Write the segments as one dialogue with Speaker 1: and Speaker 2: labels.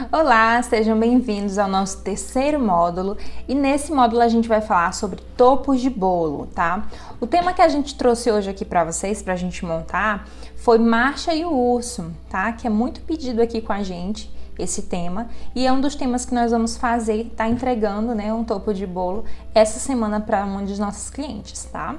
Speaker 1: Olá, sejam bem-vindos ao nosso terceiro módulo e nesse módulo a gente vai falar sobre topos de bolo, tá? O tema que a gente trouxe hoje aqui para vocês, pra gente montar, foi Marcha e o Urso, tá? Que é muito pedido aqui com a gente esse tema e é um dos temas que nós vamos fazer, tá entregando, né, um topo de bolo essa semana para um dos nossos clientes, tá?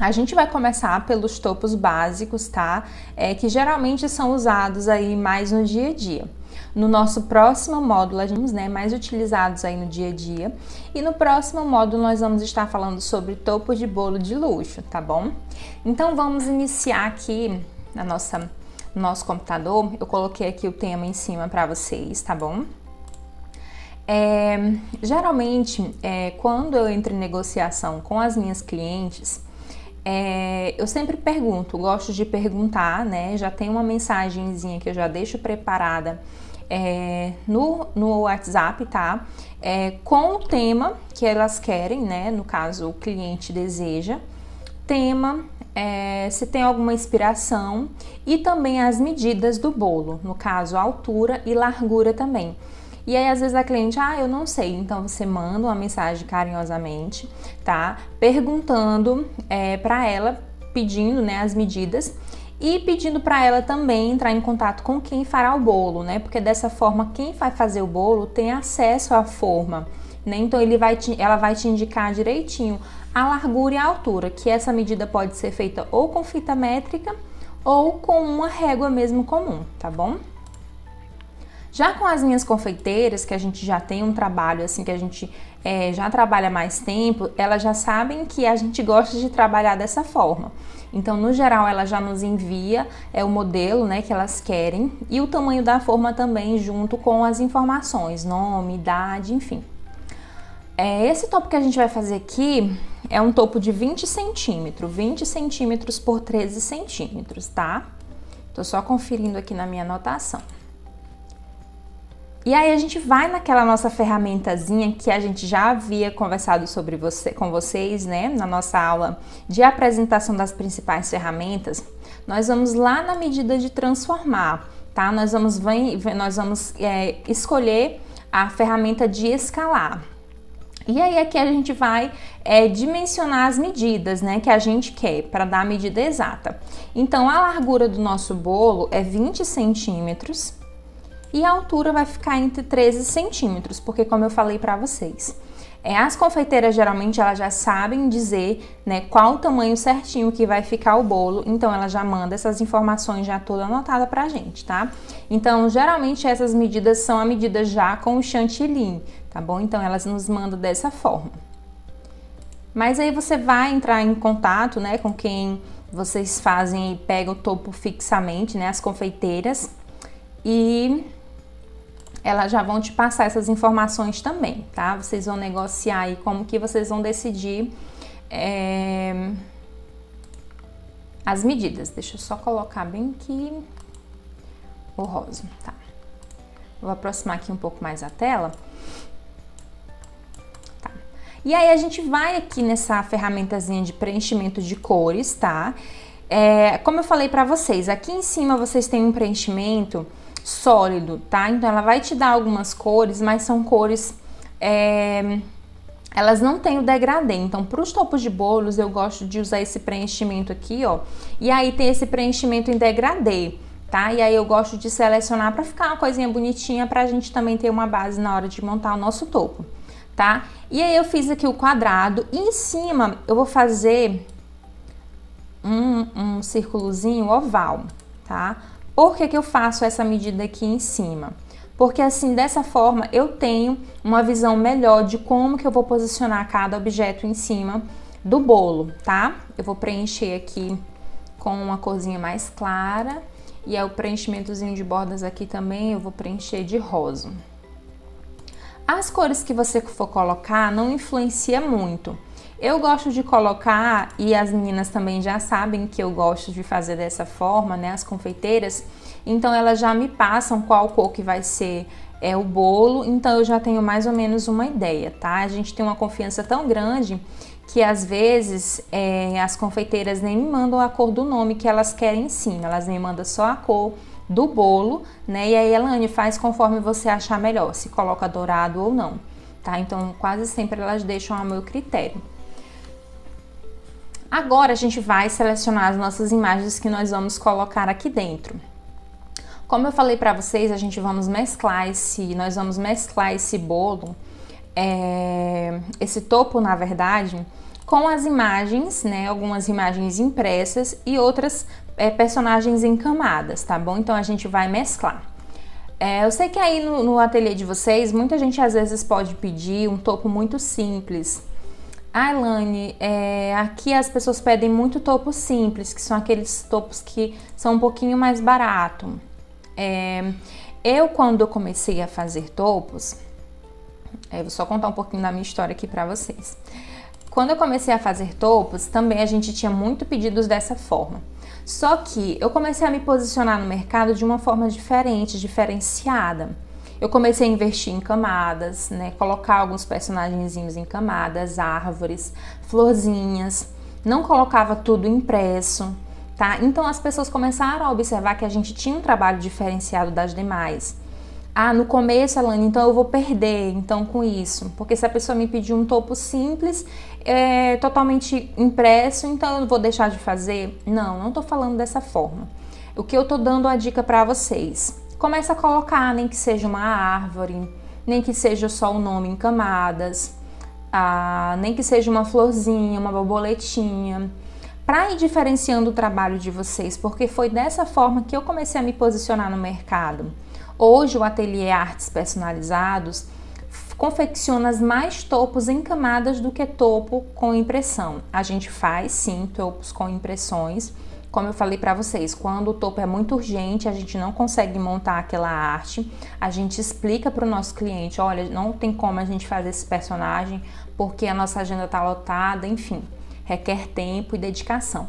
Speaker 1: A gente vai começar pelos topos básicos, tá? Que geralmente são usados aí mais no dia a dia. No nosso próximo módulo, a gente, né, mais utilizados aí no dia a dia. E no próximo módulo, nós vamos estar falando sobre topo de bolo de luxo, tá bom? Então, vamos iniciar aqui no nosso computador. Eu coloquei aqui o tema em cima para vocês, tá bom? Geralmente, quando eu entro em negociação com as minhas clientes, eu sempre pergunto, gosto de perguntar, né? Já tem uma mensagenzinha que eu já deixo preparada no WhatsApp, tá? Com o tema que elas querem, né? No caso, o cliente deseja. Tema, se tem alguma inspiração e também as medidas do bolo, no caso, altura e largura também. E aí, às vezes, a cliente, eu não sei. Então, você manda uma mensagem carinhosamente, tá? Perguntando para ela, pedindo, né, as medidas e pedindo para ela também entrar em contato com quem fará o bolo, né? Porque dessa forma, quem vai fazer o bolo tem acesso à forma, né? Então, ela vai te indicar direitinho a largura e a altura, que essa medida pode ser feita ou com fita métrica ou com uma régua mesmo comum, tá bom? Já com as minhas confeiteiras, que a gente já tem um trabalho assim, que a gente já trabalha mais tempo, elas já sabem que a gente gosta de trabalhar dessa forma. Então, no geral, ela já nos envia o modelo, né, que elas querem e o tamanho da forma também, junto com as informações, nome, idade, enfim. Esse topo que a gente vai fazer aqui é um topo de 20 centímetros, 20 centímetros por 13 centímetros, tá? Tô só conferindo aqui na minha anotação. E aí a gente vai naquela nossa ferramentazinha que a gente já havia conversado com vocês, né? Na nossa aula de apresentação das principais ferramentas, nós vamos lá na medida de transformar, tá? Nós vamos escolher a ferramenta de escalar. E aí aqui a gente vai dimensionar as medidas, né, que a gente quer para dar a medida exata. Então, a largura do nosso bolo é 20 centímetros. E a altura vai ficar entre 13 centímetros, porque como eu falei para vocês, as confeiteiras geralmente elas já sabem dizer, né, qual o tamanho certinho que vai ficar o bolo, então ela já manda essas informações já toda anotada pra gente, tá? Então, geralmente essas medidas são a medida já com o chantilly, tá bom? Então, elas nos mandam dessa forma. Mas aí você vai entrar em contato, né, com quem vocês fazem e pegam o topo fixamente, né, as confeiteiras, e elas já vão te passar essas informações também, tá? Vocês vão negociar aí como que vocês vão decidir as medidas. Deixa eu só colocar bem aqui o rosa, tá? Vou aproximar aqui um pouco mais a tela. Tá. E aí a gente vai aqui nessa ferramentazinha de preenchimento de cores, tá? Como eu falei pra vocês, aqui em cima vocês têm um preenchimento sólido, tá? Então, ela vai te dar algumas cores, mas são cores, elas não têm o degradê. Então, para os topos de bolos, eu gosto de usar esse preenchimento aqui, ó. E aí, tem esse preenchimento em degradê, tá? E aí, eu gosto de selecionar para ficar uma coisinha bonitinha, pra gente também ter uma base na hora de montar o nosso topo, tá? E aí, eu fiz aqui o quadrado e em cima, eu vou fazer um círculozinho oval, tá? Por que eu faço essa medida aqui em cima? Porque assim, dessa forma, eu tenho uma visão melhor de como que eu vou posicionar cada objeto em cima do bolo, tá? Eu vou preencher aqui com uma corzinha mais clara e o preenchimentozinho de bordas aqui também eu vou preencher de rosa. As cores que você for colocar não influencia muito. Eu gosto de colocar, e as meninas também já sabem que eu gosto de fazer dessa forma, né, as confeiteiras, então elas já me passam qual cor que vai ser o bolo, então eu já tenho mais ou menos uma ideia, tá? A gente tem uma confiança tão grande que às vezes as confeiteiras nem me mandam a cor do nome que elas querem em cima, elas me mandam só a cor do bolo, né? E aí, Elaine, faz conforme você achar melhor, se coloca dourado ou não, tá? Então, quase sempre elas deixam ao meu critério. Agora, a gente vai selecionar as nossas imagens que nós vamos colocar aqui dentro. Como eu falei para vocês, nós vamos mesclar esse bolo, esse topo, na verdade, com as imagens, né? Algumas imagens impressas e outras personagens em camadas, tá bom? Então a gente vai mesclar. Eu sei que aí no ateliê de vocês, muita gente às vezes pode pedir um topo muito simples. Ah, Elaine, aqui as pessoas pedem muito topo simples, que são aqueles topos que são um pouquinho mais barato. Quando eu comecei a fazer topos, vou só contar um pouquinho da minha história aqui pra vocês. Quando eu comecei a fazer topos, também a gente tinha muito pedidos dessa forma. Só que eu comecei a me posicionar no mercado de uma forma diferente, diferenciada. Eu comecei a investir em camadas, né? Colocar alguns personagenzinhos em camadas, árvores, florzinhas. Não colocava tudo impresso. Tá? Então as pessoas começaram a observar que a gente tinha um trabalho diferenciado das demais. Ah, no começo, Elaine, então eu vou perder então com isso, porque se a pessoa me pedir um topo simples, totalmente impresso, então eu vou deixar de fazer? Não tô falando dessa forma. O que eu tô dando a dica para vocês, começa a colocar, nem que seja uma árvore, nem que seja só o nome em camadas, nem que seja uma florzinha, uma borboletinha, para ir diferenciando o trabalho de vocês, porque foi dessa forma que eu comecei a me posicionar no mercado. Hoje o Ateliê Artes Personalizados confecciona mais topos em camadas do que topo com impressão. A gente faz sim topos com impressões, como eu falei para vocês, quando o topo é muito urgente, a gente não consegue montar aquela arte, a gente explica para o nosso cliente, olha, não tem como a gente fazer esse personagem porque a nossa agenda está lotada, enfim. Requer tempo e dedicação.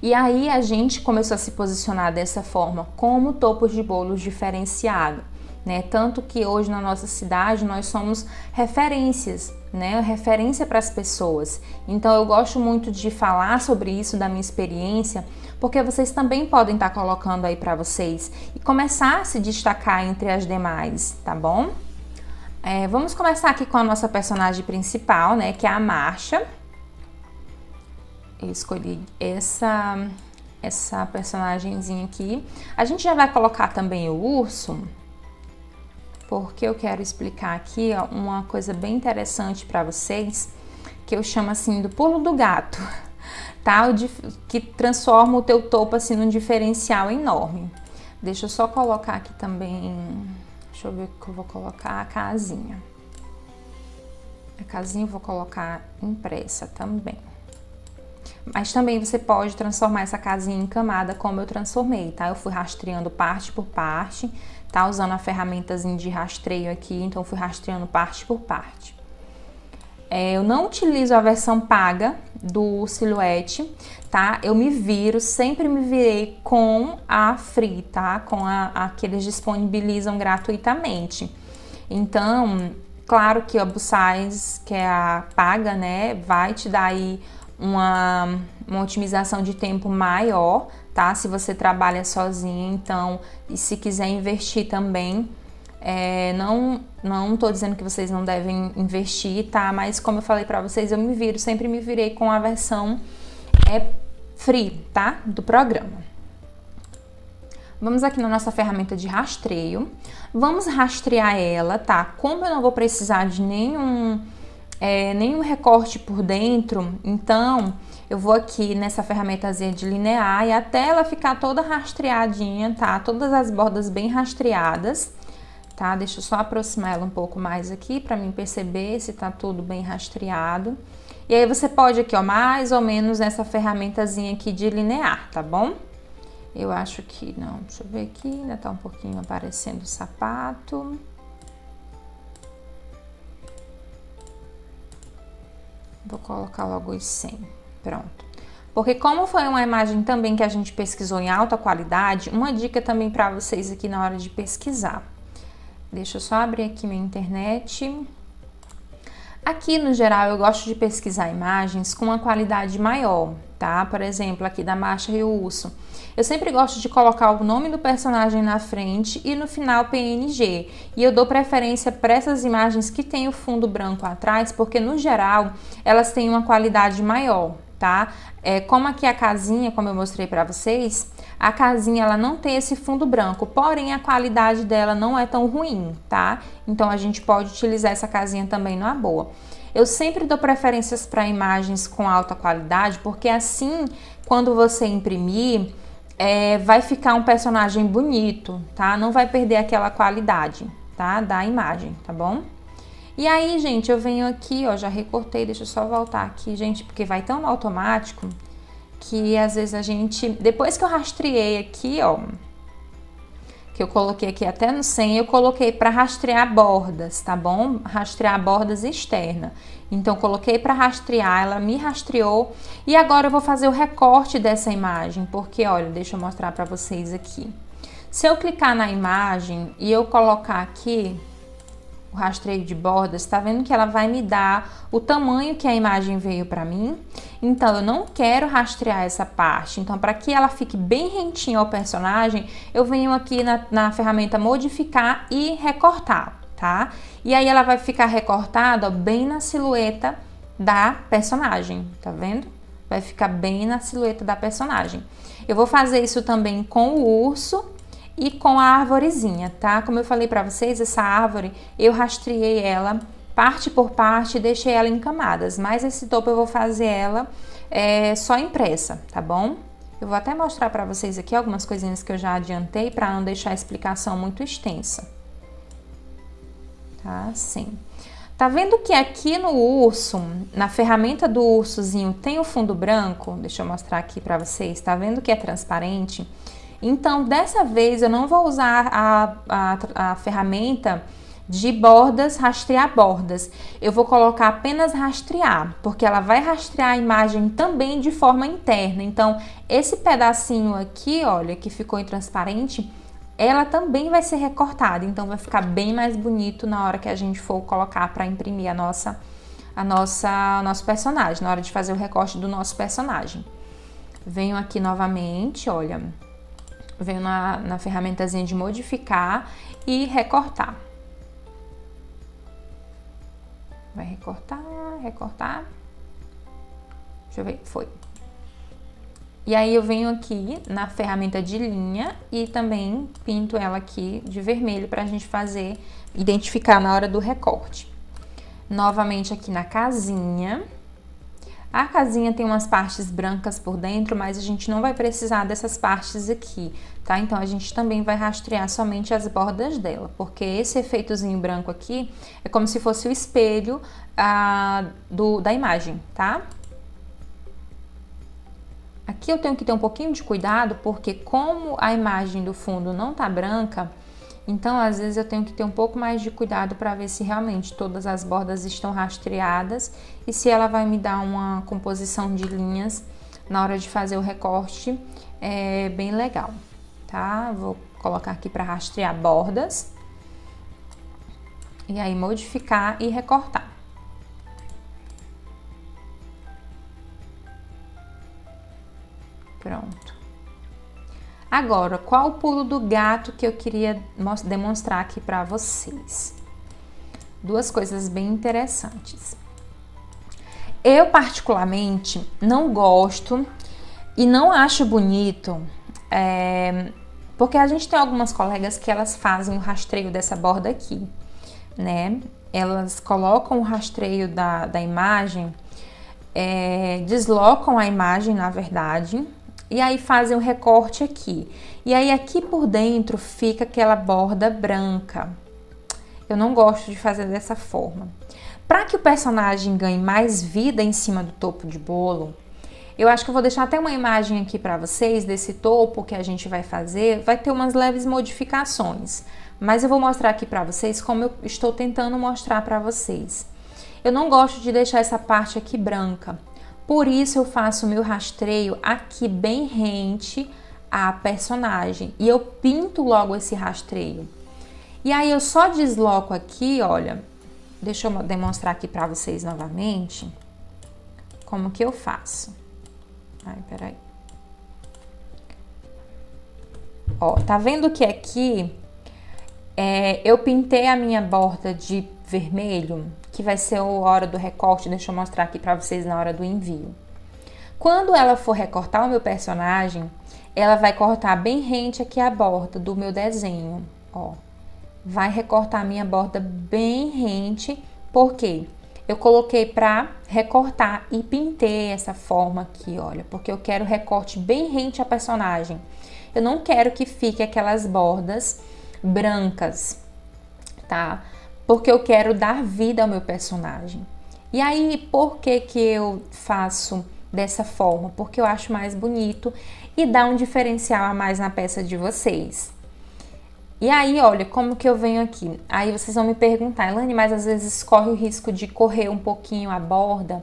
Speaker 1: E aí a gente começou a se posicionar dessa forma, como topos de bolos diferenciado, né? Tanto que hoje na nossa cidade nós somos referências, né? Referência para as pessoas. Então eu gosto muito de falar sobre isso, da minha experiência, porque vocês também podem estar colocando aí para vocês e começar a se destacar entre as demais, tá bom? Vamos começar aqui com a nossa personagem principal, né? Que é a Marcha. Eu escolhi essa personagemzinha aqui. A gente já vai colocar também o urso, porque eu quero explicar aqui uma coisa bem interessante para vocês, que eu chamo assim do pulo do gato, tá? Que transforma o teu topo assim num diferencial enorme. Deixa eu só colocar aqui também, deixa eu ver o que eu vou colocar, a casinha. A casinha eu vou colocar impressa também. Mas também você pode transformar essa casinha em camada como eu transformei, tá? Eu fui rastreando parte por parte, tá? Usando a ferramentazinha de rastreio aqui, então eu fui rastreando parte por parte. Eu não utilizo a versão paga do Silhouette, tá? Eu sempre me virei com a Free, tá? Com a que eles disponibilizam gratuitamente. Então, claro que a Busize, que é a paga, né? Vai te dar aí uma otimização de tempo maior, tá? Se você trabalha sozinho, então, e se quiser investir também, não tô dizendo que vocês não devem investir, tá? Mas como eu falei pra vocês, sempre me virei com a versão free, tá? Do programa. Vamos aqui na nossa ferramenta de rastreio, vamos rastrear ela, tá? Como eu não vou precisar de nenhum recorte por dentro, então eu vou aqui nessa ferramentazinha de linear e até ela ficar toda rastreadinha, tá? Todas as bordas bem rastreadas, tá? Deixa eu só aproximar ela um pouco mais aqui para mim perceber se tá tudo bem rastreado. E aí você pode aqui, ó, mais ou menos nessa ferramentazinha aqui de linear, tá bom? Eu acho que não, deixa eu ver aqui, ainda tá um pouquinho aparecendo o sapato. Vou colocar logo os 100, pronto. Porque como foi uma imagem também que a gente pesquisou em alta qualidade, uma dica também para vocês aqui na hora de pesquisar. Deixa eu só abrir aqui minha internet. Aqui, no geral, eu gosto de pesquisar imagens com uma qualidade maior, tá? Por exemplo, aqui da Marcha e o Urso. Eu sempre gosto de colocar o nome do personagem na frente e no final PNG. E eu dou preferência para essas imagens que tem o fundo branco atrás, porque no geral elas têm uma qualidade maior, tá? Como aqui a casinha, como eu mostrei para vocês, a casinha ela não tem esse fundo branco, porém a qualidade dela não é tão ruim, tá? Então a gente pode utilizar essa casinha também numa boa. Eu sempre dou preferências para imagens com alta qualidade, porque assim, quando você imprimir, vai ficar um personagem bonito, tá? Não vai perder aquela qualidade, tá? Da imagem, tá bom? E aí, gente, eu venho aqui, ó, já recortei, deixa eu só voltar aqui, gente, porque vai tão no automático que às vezes a gente, depois que eu rastreei aqui, ó, que eu coloquei aqui até no 100, eu coloquei para rastrear bordas, tá bom? Rastrear bordas externas. Então, coloquei para rastrear, ela me rastreou e agora eu vou fazer o recorte dessa imagem, porque, olha, deixa eu mostrar para vocês aqui. Se eu clicar na imagem e eu colocar aqui o rastreio de bordas, tá vendo que ela vai me dar o tamanho que a imagem veio para mim? Então, eu não quero rastrear essa parte. Então, para que ela fique bem rentinha ao personagem, eu venho aqui na ferramenta modificar e recortar, tá? E aí ela vai ficar recortada, ó, bem na silhueta da personagem, tá vendo? Vai ficar bem na silhueta da personagem. Eu vou fazer isso também com o urso e com a arvorezinha, tá? Como eu falei pra vocês, essa árvore, eu rastreei ela parte por parte e deixei ela em camadas, mas esse topo eu vou fazer ela só impressa, tá bom? Eu vou até mostrar pra vocês aqui algumas coisinhas que eu já adiantei pra não deixar a explicação muito extensa. Tá? Assim. Tá vendo que aqui no urso, na ferramenta do ursozinho, tem o fundo branco? Deixa eu mostrar aqui pra vocês, tá vendo que é transparente? Então, dessa vez, eu não vou usar a ferramenta de bordas, rastrear bordas. Eu vou colocar apenas rastrear, porque ela vai rastrear a imagem também de forma interna. Então, esse pedacinho aqui, olha, que ficou em transparente, ela também vai ser recortada. Então, vai ficar bem mais bonito na hora que a gente for colocar para imprimir o nosso personagem, na hora de fazer o recorte do nosso personagem. Venho aqui novamente, olha... Venho na ferramentazinha de modificar e recortar. Vai recortar, recortar. Deixa eu ver, foi. E aí eu venho aqui na ferramenta de linha e também pinto ela aqui de vermelho pra gente identificar na hora do recorte. Novamente aqui na casinha. A casinha tem umas partes brancas por dentro, mas a gente não vai precisar dessas partes aqui, tá? Então, a gente também vai rastrear somente as bordas dela, porque esse efeitozinho branco aqui é como se fosse o espelho da imagem, tá? Aqui eu tenho que ter um pouquinho de cuidado, porque como a imagem do fundo não tá branca, então às vezes eu tenho que ter um pouco mais de cuidado para ver se realmente todas as bordas estão rastreadas e se ela vai me dar uma composição de linhas na hora de fazer o recorte bem legal, tá? Vou colocar aqui para rastrear bordas e aí modificar e recortar. Pronto. Agora, qual o pulo do gato que eu queria demonstrar aqui para vocês? Duas coisas bem interessantes. Eu, particularmente, não gosto e não acho bonito, porque a gente tem algumas colegas que elas fazem o rastreio dessa borda aqui, né? Elas colocam o rastreio da imagem, deslocam a imagem, na verdade, e aí fazem o recorte aqui. E aí aqui por dentro fica aquela borda branca. Eu não gosto de fazer dessa forma. Para que o personagem ganhe mais vida em cima do topo de bolo, eu acho que eu vou deixar até uma imagem aqui para vocês desse topo que a gente vai fazer. Vai ter umas leves modificações, mas eu vou mostrar aqui para vocês como eu estou tentando mostrar para vocês. Eu não gosto de deixar essa parte aqui branca. Por isso eu faço o meu rastreio aqui bem rente à personagem e eu pinto logo esse rastreio. E aí eu só desloco aqui, olha, deixa eu demonstrar aqui para vocês novamente como que eu faço. Ai, peraí. Ó, tá vendo que aqui eu pintei a minha borda de vermelho, que vai ser a hora do recorte. Deixa eu mostrar aqui pra vocês na hora do envio. Quando ela for recortar o meu personagem, ela vai cortar bem rente aqui a borda do meu desenho, ó. Vai recortar a minha borda bem rente, porque eu coloquei pra recortar e pintei essa forma aqui, olha, porque eu quero recorte bem rente a personagem. Eu não quero que fique aquelas bordas brancas, tá? Porque eu quero dar vida ao meu personagem. E aí, por que que eu faço dessa forma? Porque eu acho mais bonito e dá um diferencial a mais na peça de vocês. E aí, olha, como que eu venho aqui? Aí vocês vão me perguntar, Elaine, mas às vezes corre o risco de correr um pouquinho a borda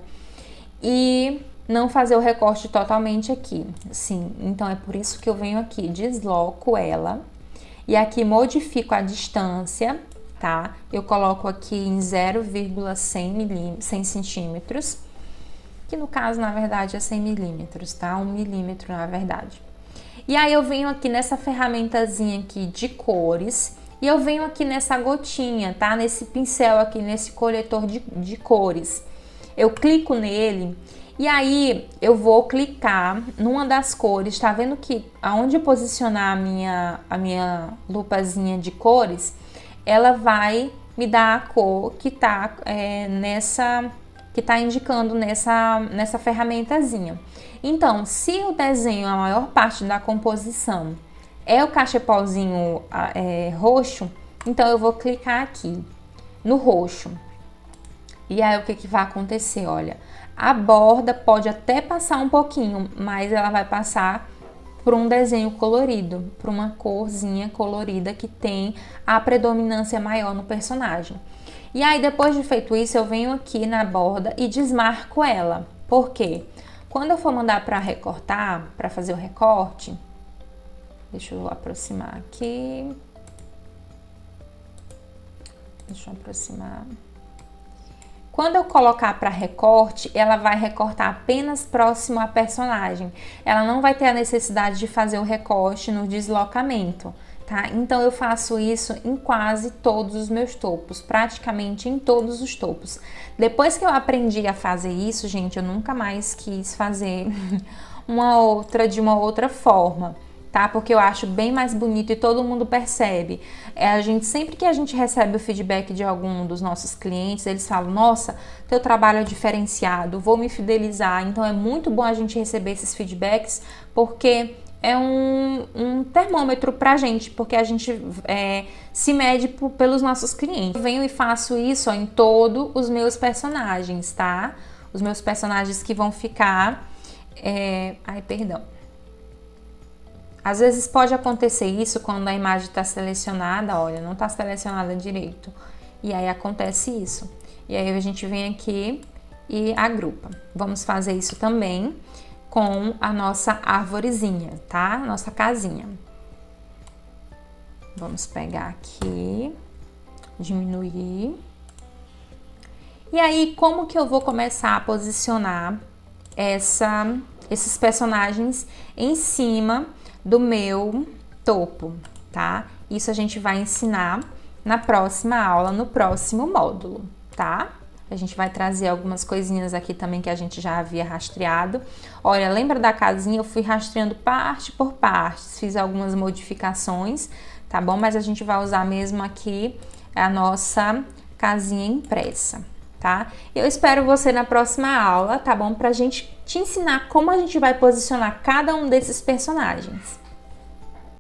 Speaker 1: e não fazer o recorte totalmente aqui. Sim, então é por isso que eu venho aqui, desloco ela e aqui modifico a distância, tá? Eu coloco aqui em 0,100 centímetros, que no caso, na verdade, é 100 milímetros, tá? 1 milímetro, na verdade. E aí eu venho aqui nessa ferramentazinha aqui de cores e eu venho aqui nessa gotinha, tá? Nesse pincel aqui, nesse coletor de cores. Eu clico nele e aí eu vou clicar numa das cores, tá vendo que aonde eu posicionar a minha lupazinha de cores, ela vai me dar a cor que tá que tá indicando nessa ferramentazinha. Então, se o desenho, a maior parte da composição é o cachepozinho roxo, então eu vou clicar aqui no roxo. E aí o que vai acontecer? Olha, a borda pode até passar um pouquinho, mas ela vai passar por um desenho colorido, por uma corzinha colorida que tem a predominância maior no personagem. E aí, depois de feito isso, eu venho aqui na borda e desmarco ela. Por quê? Quando eu for mandar para recortar, para fazer o recorte, deixa eu aproximar aqui. Deixa eu aproximar. Quando eu colocar para recorte, ela vai recortar apenas próximo à personagem. Ela não vai ter a necessidade de fazer o recorte no deslocamento. Tá? Então eu faço isso em quase todos os meus topos, praticamente em todos os topos. Depois que eu aprendi a fazer isso, gente, eu nunca mais quis fazer de uma outra forma, tá? Porque eu acho bem mais bonito e todo mundo percebe. Sempre que a gente recebe o feedback de algum dos nossos clientes, eles falam, nossa, teu trabalho é diferenciado, vou me fidelizar. Então é muito bom a gente receber esses feedbacks, porque é um termômetro pra gente, porque a gente se mede pelos nossos clientes. Eu venho e faço isso em todos os meus personagens, tá? Os meus personagens que vão ficar... Ai, perdão. Às vezes pode acontecer isso quando a imagem está selecionada, olha, não está selecionada direito. E aí acontece isso. E aí a gente vem aqui e agrupa. Vamos fazer isso também com a nossa arvorezinha, tá? Nossa casinha. Vamos pegar aqui, diminuir. E aí, como que eu vou começar a posicionar esses personagens em cima do meu topo, tá? Isso a gente vai ensinar na próxima aula, no próximo módulo, tá? A gente vai trazer algumas coisinhas aqui também que a gente já havia rastreado. Olha, lembra da casinha? Eu fui rastreando parte por parte, fiz algumas modificações, tá bom? Mas a gente vai usar mesmo aqui a nossa casinha impressa, tá? Eu espero você na próxima aula, tá bom? Pra gente te ensinar como a gente vai posicionar cada um desses personagens.